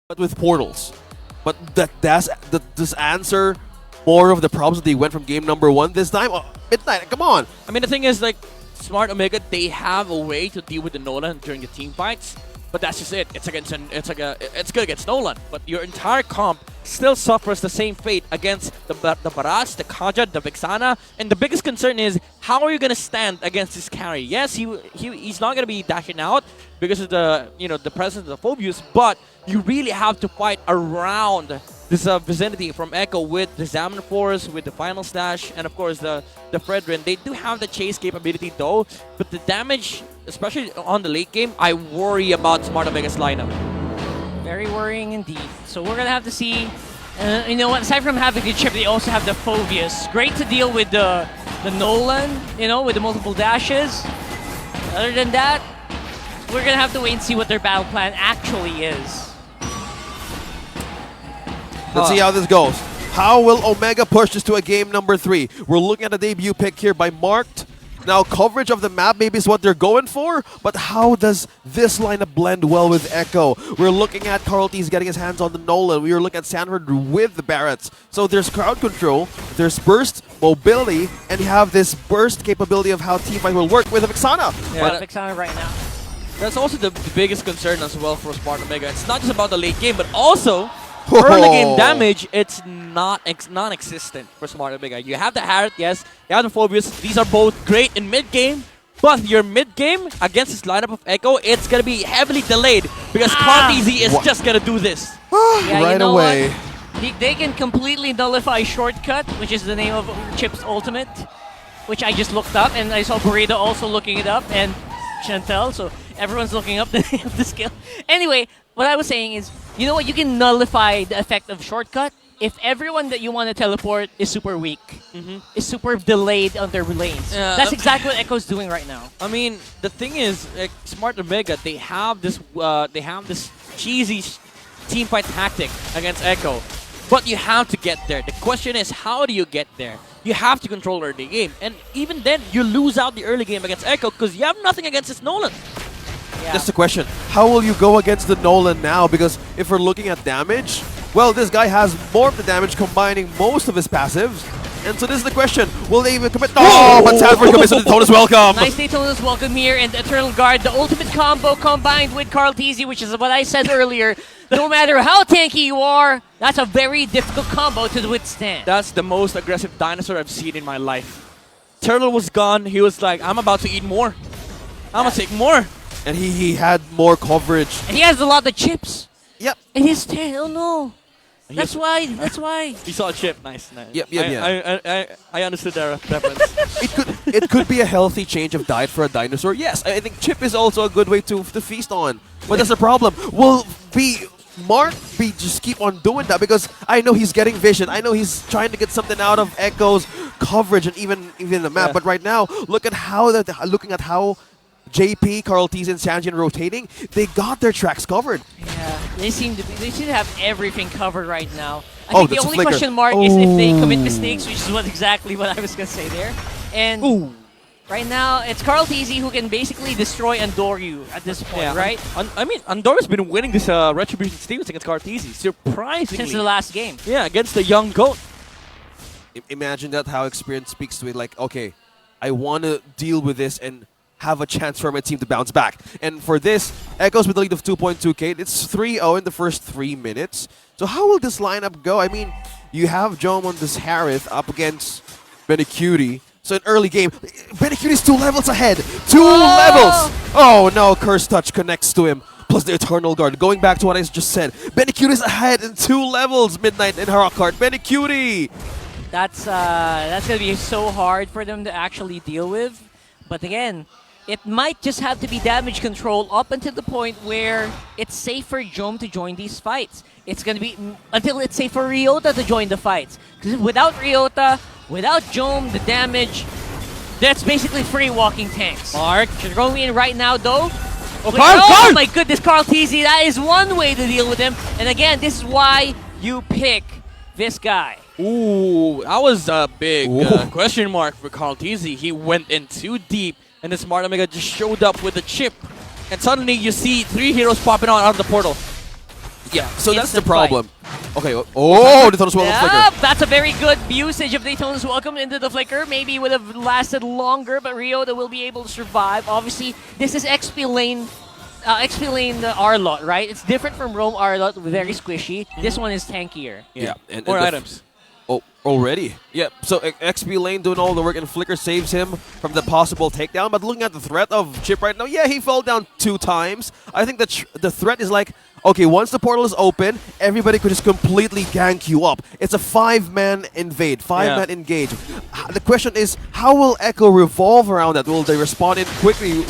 but with portals. But does answer more of the problems that they went from game number 1 this time? Oh, Midnight, come on! I mean, the thing is, like, Smart Omega, they have a way to deal with the Nolan during the team fights, but that's just it. It's good against Nolan, but your entire comp still suffers the same fate against the Baras, the Kaja, the Vixana, and the biggest concern is how are you gonna stand against this carry? Yes, he's not gonna be dashing out because of the the presence of the Phobius, but you really have to fight around this vicinity from Echo with the Examiner Force, with the Final Slash, and of course the Fredrin. They do have the chase capability though, but the damage, especially on the late game, I worry about Smart Omega's lineup. Very worrying indeed. So we're gonna have to see. You know what? Aside from having the chip, they also have the Phobius. Great to deal with the Nolan, with the multiple dashes. Other than that, we're gonna have to wait and see what their battle plan actually is. Let's see how this goes. How will Omega push this to a game number 3? We're looking at a debut pick here by Marked. Now, coverage of the map maybe is what they're going for, but how does this lineup blend well with Echo? We're looking at Carltese getting his hands on the Nolan. We were looking at Sanford with the Barretts. So there's crowd control, there's burst, mobility, and you have this burst capability of how teamfight will work with a Vixana. Yeah, but Vixana right now. That's also the biggest concern as well for Smart Omega. It's not just about the late game, but also early game damage, it's non-existent for Smart Omega. You have the Harriet, yes, you have the Phobius. These are both great in mid-game, but your mid-game against this lineup of Echo, it's going to be heavily delayed because Cartesi is just going to do this. Yeah, right away. They can completely nullify Shortcut, which is the name of Chip's ultimate, which I just looked up, and I saw Burrito also looking it up, and Chantel, so everyone's looking up the name of the skill. Anyway, what I was saying is, you know what? You can nullify the effect of Shortcut if everyone that you want to teleport is super weak, is super delayed on their lanes. That's exactly what Echo's doing right now. I mean, the thing is, like, Smart Omega, they have this cheesy teamfight tactic against Echo, but you have to get there. The question is, how do you get there? You have to control early game, and even then, you lose out the early game against Echo because you have nothing against this Nolan. Yeah. That's the question. How will you go against the Nolan now? Because if we're looking at damage, well, this guy has more of the damage combining most of his passives. And so this is the question. Will they even commit? Oh, but Sanford commits to Daytona's welcome. Nice Daytona's welcome here, and the Eternal Guard, the ultimate combo combined with Carltese, which is what I said earlier. No matter how tanky you are, that's a very difficult combo to withstand. That's the most aggressive dinosaur I've seen in my life. Turtle was gone. He was like, I'm about to eat more. I'm going to take more. And he had more coverage. And he has a lot of chips. Yep. And his tail, no. That's why. He saw a chip. Nice. Yep. I understood their reference. it could be a healthy change of diet for a dinosaur. Yes, I think chip is also a good way to feast on. But that's the problem. Will Mark just keep on doing that? Because I know he's getting vision. I know he's trying to get something out of Echo's coverage and even the map. Yeah. But right now, looking at how JP, Carltese, and Sanjian rotating, they got their tracks covered. Yeah, they seem to have everything covered right now. I think the only question mark is if they commit mistakes, which is exactly what I was going to say there. And right now, it's Carltese who can basically destroy Andoryu at this point, right? I mean, Andor's been winning this Retribution Stevens against Cartese, surprisingly. Since the last game. Yeah, against the young GOAT. Imagine that, how experience speaks to it. Like, okay, I want to deal with this and have a chance for my team to bounce back. And for this, Echoes with a lead of 2.2k. It's 3-0 in the first 3 minutes. So how will this lineup go? I mean, you have Jom on this Harith up against Benecutie. So in early game, Benecutie's 2 levels ahead. 2 levels! Oh no, Curse Touch connects to him. Plus the Eternal Guard. Going back to what I just said, Benecutie's ahead in 2 levels. Midnight and Harakart. Benecutie! That's going to be so hard for them to actually deal with. But again, it might just have to be damage control up until the point where it's safe for Jom to join these fights. It's going to be until it's safe for Ryota to join the fights. Because without Ryota, without Jom, the damage, that's basically free walking tanks. Mark. Should go in right now, though. Oh, my goodness, Carltese, that is one way to deal with him. And again, this is why you pick this guy. Ooh, that was a big question mark for Carltese. He went in too deep, and the Smart Omega just showed up with a chip. And suddenly you see 3 heroes popping out of the portal. Yeah, so that's the Instant problem. Okay, oh, Daytona's Welcome Yeah, flicker. that's a very good usage of Daytona's Welcome into the flicker. Maybe it would have lasted longer, but Ryota will be able to survive. Obviously, this is XP lane R-Lot, right? It's different from Roam R-Lot, very squishy. This one is tankier. Yeah, and More the items. Oh, already? Yeah, so XP Lane doing all the work, and Flicker saves him from the possible takedown. But looking at the threat of Chip right now, yeah, he fell down 2 times. I think that the threat is like, okay, once the portal is open, everybody could just completely gank you up. It's a 5-man invade, 5-man engage. The question is, how will Echo revolve around that? Will they respond in quickly?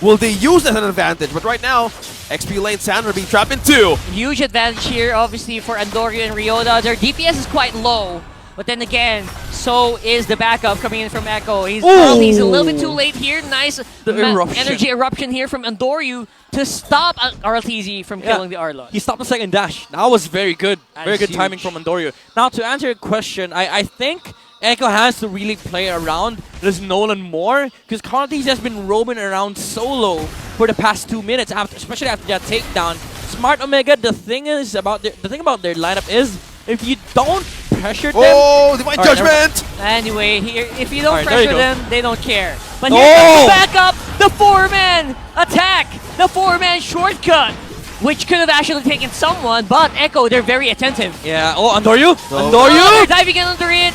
Will they use that as an advantage? But right now, XP Lane Sandra being trapped in 2. Huge advantage here, obviously, for Andorio and Ryota. Their DPS is quite low, but then again, so is the backup coming in from Echo. He's a little bit too late here. Nice energy eruption here from Andoryu to stop RLTZ from killing the Arlot. He stopped the second dash. That was very good. Very good timing huge. from Andorio. Now, to answer your question, I think Echo has to really play around this Nolan more, because Carltes has been roaming around solo for the past 2 minutes, especially after that takedown. Smart Omega, the thing about their lineup is, if you don't pressure them... Oh, Divine Judgment! Anyway, here, if you don't Alright, there you pressure go. them, they don't care. But here comes the backup, the 4-man attack, the 4-man shortcut, which could have actually taken someone, but Echo, they're very attentive. Yeah, oh, Andoryu! Oh, Andoryu! they're diving in under it.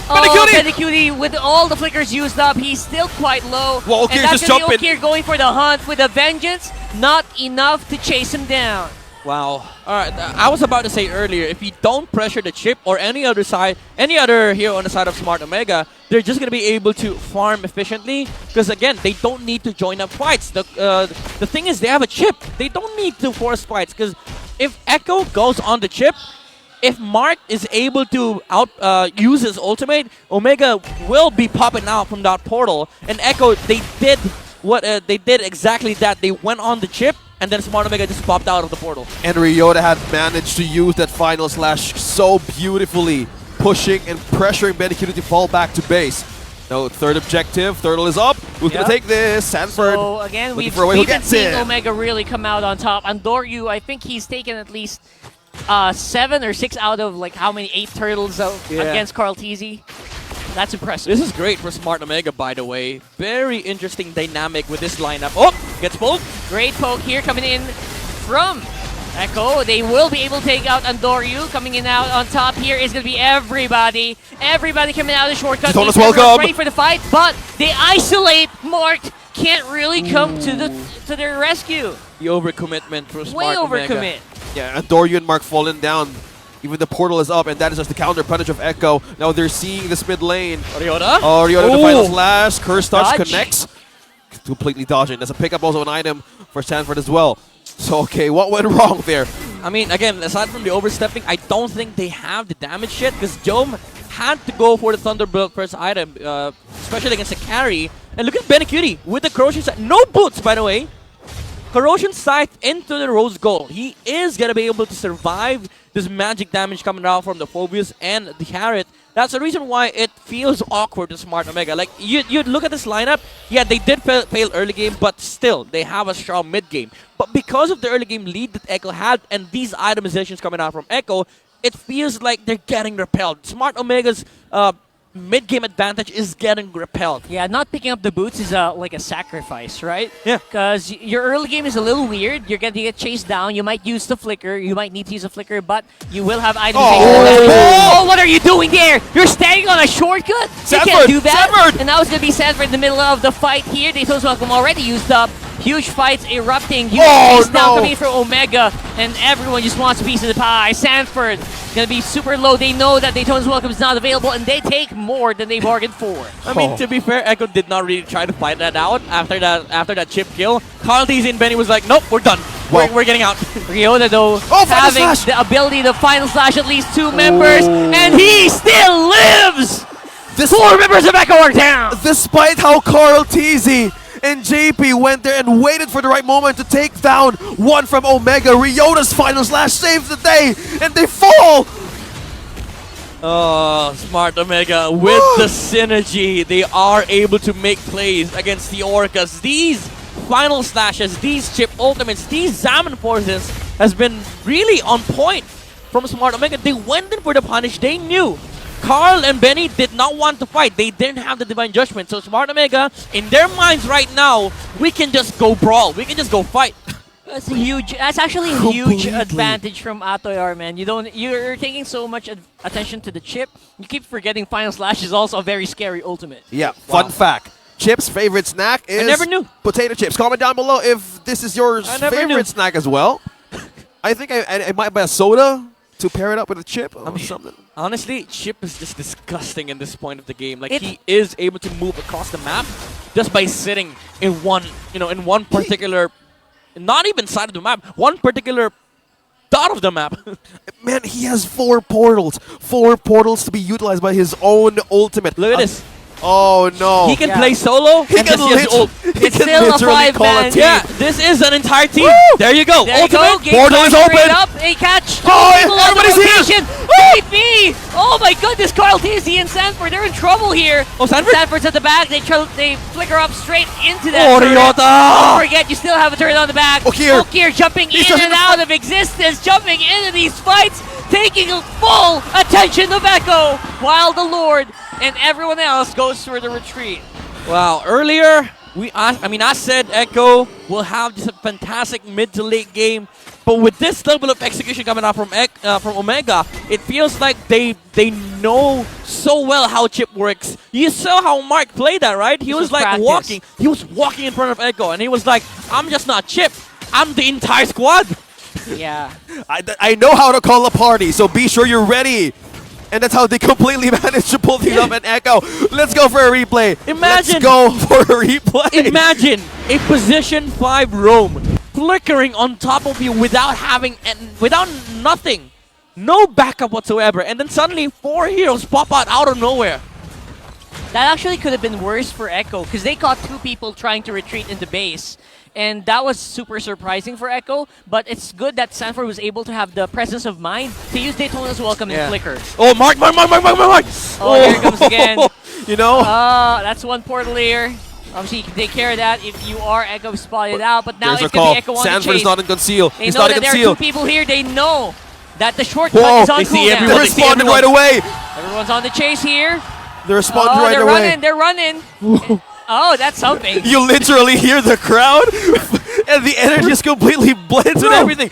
Oh, Benecutie, with all the flickers used up, he's still quite low. Well, and that's just gonna be jumping. Okir going for the hunt with a vengeance. Not enough to chase him down. Wow. Alright, I was about to say earlier, if you don't pressure the chip or any other hero on the side of Smart Omega, they're just going to be able to farm efficiently, because again, they don't need to join up fights. The thing is, they have a chip. They don't need to force fights, because if Echo goes on the chip, if Mark is able to use his ultimate, Omega will be popping out from that portal. And Echo, they did exactly that. They went on the chip, and then Smart Omega just popped out of the portal. And Ryota had managed to use that final slash so beautifully, pushing and pressuring Benecutie to fall back to base. Now, third objective, Turtle is up. Who's going to take this? Sanford. So again, we've been seen Omega really come out on top. Andoryu, I think he's taken at least 7 or 6 out of like how many 8 turtles against Carltese. That's impressive. This is great for Smart Omega, by the way. Very interesting dynamic with this lineup. Oh, gets pulled. Great poke here coming in from Echo. They will be able to take out Andoryu. Coming in out on top here is going to be everybody. Everybody coming out of the shortcut. Everyone's welcome. Ready for the fight, but they isolate. Mark can't really come to their rescue. The overcommitment for Smart Way Omega. overcommit. Yeah, Andoryu and Mark falling down. Even the portal is up, and that is just the counter punish of Echo. Now they're seeing this mid lane. Ryota? Oh, Ryota the final slash. Curse touch Dodge. connects. Completely dodging. There's a pickup, also an item for Sanford as well. So, okay, what went wrong there? I mean, again, aside from the overstepping, I don't think they have the damage yet, because Jome had to go for the Thunderbolt first item, especially against a carry. And look at Benecutie with the Corrosion Scythe. No boots, by the way. Corrosion Scythe into the Rose Gold. He is going to be able to survive this magic damage coming out from the Phobius and the Carrot. That's the reason why it feels awkward to Smart Omega. Like, you'd look at this lineup, yeah, they did fail early game, but still, they have a strong mid game. But because of the early game lead that Echo had and these itemizations coming out from Echo, it feels like they're getting repelled. Smart Omega's mid-game advantage is getting repelled. Yeah, not picking up the boots is like a sacrifice, right? Yeah. Because your early game is a little weird. You're going to get chased down. You might use the flicker. You might need to use a flicker, but you will have items. Oh, what are you doing there? You're standing on a shortcut? You can't do that. Sanford. And now it's going to be Sanford in the middle of the fight here. Daytona's Welcome already used up. Huge fights erupting. Huge chase down coming from Omega. And everyone just wants a piece of the pie. Sanford going to be super low. They know that Daytona's Welcome is not available, and they take more than they bargained for. I mean, to be fair, Echo did not really try to fight that out after that chip kill. Carltese and Benny was like, nope, we're done. We're getting out. Ryota, though, having the ability to final slash at least 2 members, and he still lives! 4 members of Echo are down! Despite how Carltese and JP went there and waited for the right moment to take down one from Omega, Ryota's final slash saves the day, and they fall! Oh, Smart Omega with the synergy, they are able to make plays against the Orcas. These final slashes, these chip ultimates, these Zaman forces has been really on point from Smart Omega. They went in for the punish. They knew Carl and Benny did not want to fight. They didn't have the Divine Judgment. So Smart Omega, in their minds right now, we can just go brawl. We can just go fight. That's a huge. That's actually a huge Completely. advantage from Atoyar, man. You're taking so much attention to the chip. You keep forgetting Final Slash is also a very scary ultimate. Yeah, fun fact. Chip's favorite snack is never knew. potato chips. Comment down below if this is your I never favorite knew. snack as well. I think I might buy a soda to pair it up with a chip or something. Honestly, Chip is just disgusting in this point of the game. Like It- he is able to move across the map just by sitting in one, in one particular, not even side of the map, one particular dot of the map. Man, he has 4 portals. 4 portals to be utilized by his own ultimate. Look at this. Oh no. He can Yeah. play solo. He and can just use ult. he It's can still a literally call a 5-man. team. Yeah, this is an entire team. Woo! There you go. There you go. Ultimate. Game Portal time is straight open. Up. They catch. Oh, People on the everybody's here. location. BP! Oh my goodness, Carl TZ and Sanford, they're in trouble here. Oh, Sanford? Sanford's at the back. They flicker up straight into that Oh, turret. Ryota! Don't forget, you still have a turret on the back. Okir. Okir jumping He's in just and in the out of existence, jumping into these fights, taking full attention of Echo, while the Lord and everyone else goes for the retreat. Wow, earlier I said Echo will have just a fantastic mid to late game, but with this level of execution coming out from Omega, it feels like they know so well how Chip works. You saw how Mark played that, right? He This was was like practice. walking. He was walking in front of Echo, and he was like, "I'm just not Chip. I'm the entire squad." Yeah. I know how to call a party, so be sure you're ready. And that's how they completely managed to pull things up and Echo. Let's go for a replay. Imagine- Let's go for a replay. Imagine a position 5 roam flickering on top of you without nothing. No backup whatsoever. And then suddenly 4 heroes pop out of nowhere. That actually could have been worse for Echo because they caught 2 people trying to retreat into base. And that was super surprising for Echo, but it's good that Sanford was able to have the presence of mind to use Daytona's welcome Yeah. and flickers. Oh, Mark! Oh, here it comes again. You know? That's one portal here. Obviously, you can take care of that if you are Echo spotted out, but now There's a it's going to call. be Echo on the Sanford is chase. not in conceal. They He's know not in that there are 2 conceal. people here. They know that the shortcut Whoa, is on they see cooldown. everyone. They They see responded everyone. right away. Everyone's on the chase here. They responded right they're away. running. They're running. Oh, that's something. You literally hear the crowd, and the energy just completely blends with Bro. everything.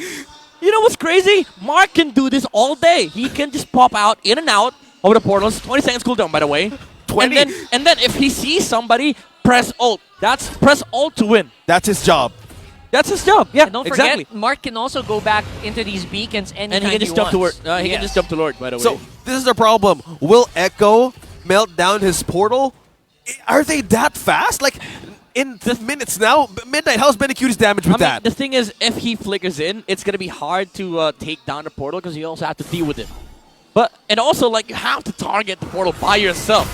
You know what's crazy? Mark can do this all day. He can just pop out, in and out of the portals. 20 seconds cooldown, by the way. 20. And then if he sees somebody, press ult. That's press ult to win. That's his job. That's his job. Yeah, And don't exactly. forget, Mark can also go back into these beacons anytime And he can just jump to Lord. wants. He can just jump to Lord, by the way. So this is the problem. Will Echo melt down his portal? Are they that fast? Like in the minutes now? Midnight, how's Benicuti's damage with that? the thing is, if he flickers in, it's gonna be hard to take down the portal because you also have to deal with it. And also, like, you have to target the portal by yourself.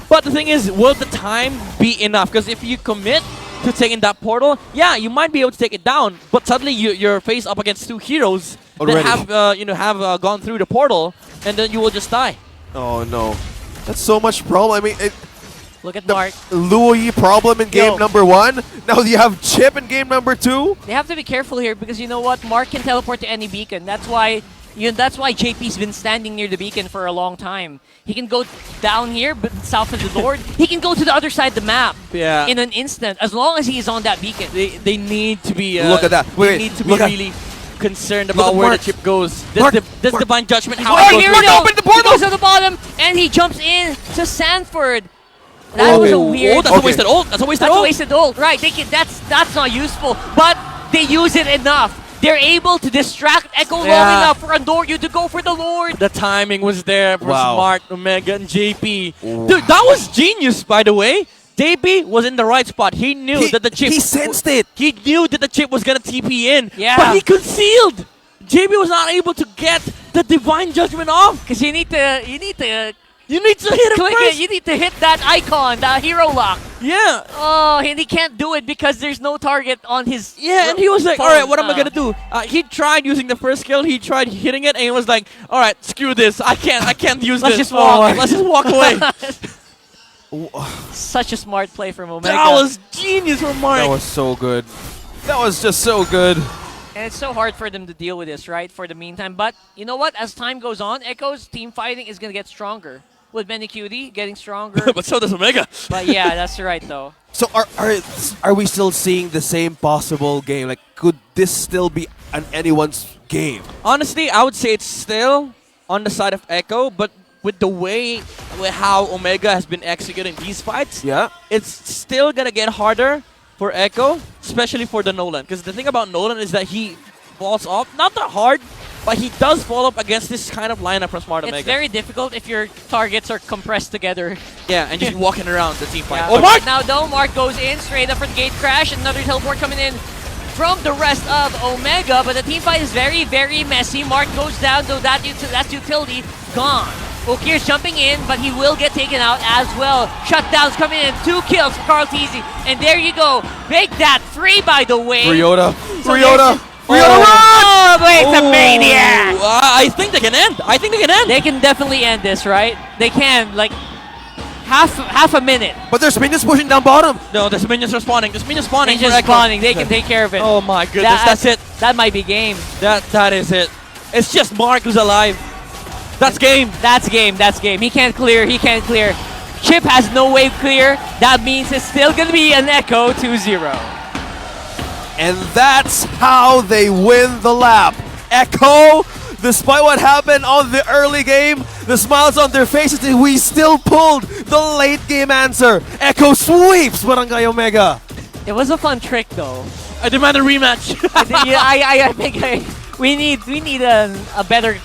But the thing is, will the time be enough? Because if you commit to taking that portal, yeah, you might be able to take it down. But suddenly you're faced up against 2 heroes Already. that have gone through the portal, and then you will just die. Oh no. That's so much problem. I mean, Look at the Mark. Louis problem in game number 1. Now you have Chip in game number 2. They have to be careful here because you know what? Mark can teleport to any beacon. That's why JP's been standing near the beacon for a long time. He can go down here, but south of the Lord. He can go to the other side of the map Yeah. in an instant, as long as he is on that beacon. They need to be. Look at that. Wait, they need to be look at- really concerned Look about at where Mark. the chip goes. This, Mark, this Mark. divine judgment. How Oh, it goes. here we Mark, go. open the He portal! goes to the bottom, and he jumps in to Sanford. That was a weird. Oh, that's Okay. a wasted ult. That's a wasted That's a ult. wasted ult. Right, that's not useful, but they use it enough. They're able to distract Echo long Yeah. enough for Andoryu to go for the Lord. The timing was there for Wow. Smart, Omega, and JP. Dude, that was genius, by the way. JP was in the right spot. He knew that the chip. He sensed it. He knew that the chip was gonna TP in. Yeah. But he concealed. JP was not able to get the divine judgment off. Because you need to You need to hit him click first. it. You need to hit that icon, that hero lock. Yeah. Oh, and he can't do it because there's no target on his. Yeah, and he was like, phone. all right, what am I going to do? He tried using the first skill. He tried hitting it, and he was like, all right, screw this. I can't use Let's this. just walk. Let's just walk away. Such a smart play from Omega. That was genius from Mark. That was so good. That was just so good. And it's so hard for them to deal with this, right, for the meantime. But you know what? As time goes on, Echo's team fighting is going to get stronger. With Benicudi getting stronger. But so does Omega. But yeah, that's right, though. So are we still seeing the same possible game? Like, could this still be anyone's game? Honestly, I would say it's still on the side of Echo, but with the way with how Omega has been executing these fights, Yeah. it's still gonna get harder for Echo, especially for the Nolan. Because the thing about Nolan is that he falls off, not that hard, but he does fall up against this kind of lineup from Smart Omega. It's very difficult if your targets are compressed together. Yeah, and just walking around the team fight. Yeah. Oh, Mark! Now though, Mark goes in straight up for the gate crash. Another teleport coming in from the rest of Omega, but the team fight is very, very messy. Mark goes down, though that's utility gone. Okir's jumping in, but he will get taken out as well. Shutdowns coming in, 2 kills for Carl Teasy. And there you go. Make that 3, by the way. Ryota. So Ryota. Ryota, Oh, run! oh, wait, it's a Ooh, maniac. I think they can end. I think they can end. They can definitely end this, right? They can, like, half a minute. But there's minions pushing down bottom. No, there's minions respawning. There's minions spawning. They just for Echo. spawning. They can take care of it. Oh my goodness, that's it. That might be game. That is it. It's just Mark who's alive. That's game. That's game. That's game. He can't clear. He can't clear. Chip has no wave clear. That means it's still going to be an Echo 2-0. And that's how they win the lap. Echo, despite what happened on the early game, the smiles on their faces, we still pulled the late game answer. Echo sweeps Barangay Omega. It was a fun trick, though. I demand a rematch. I think we need a better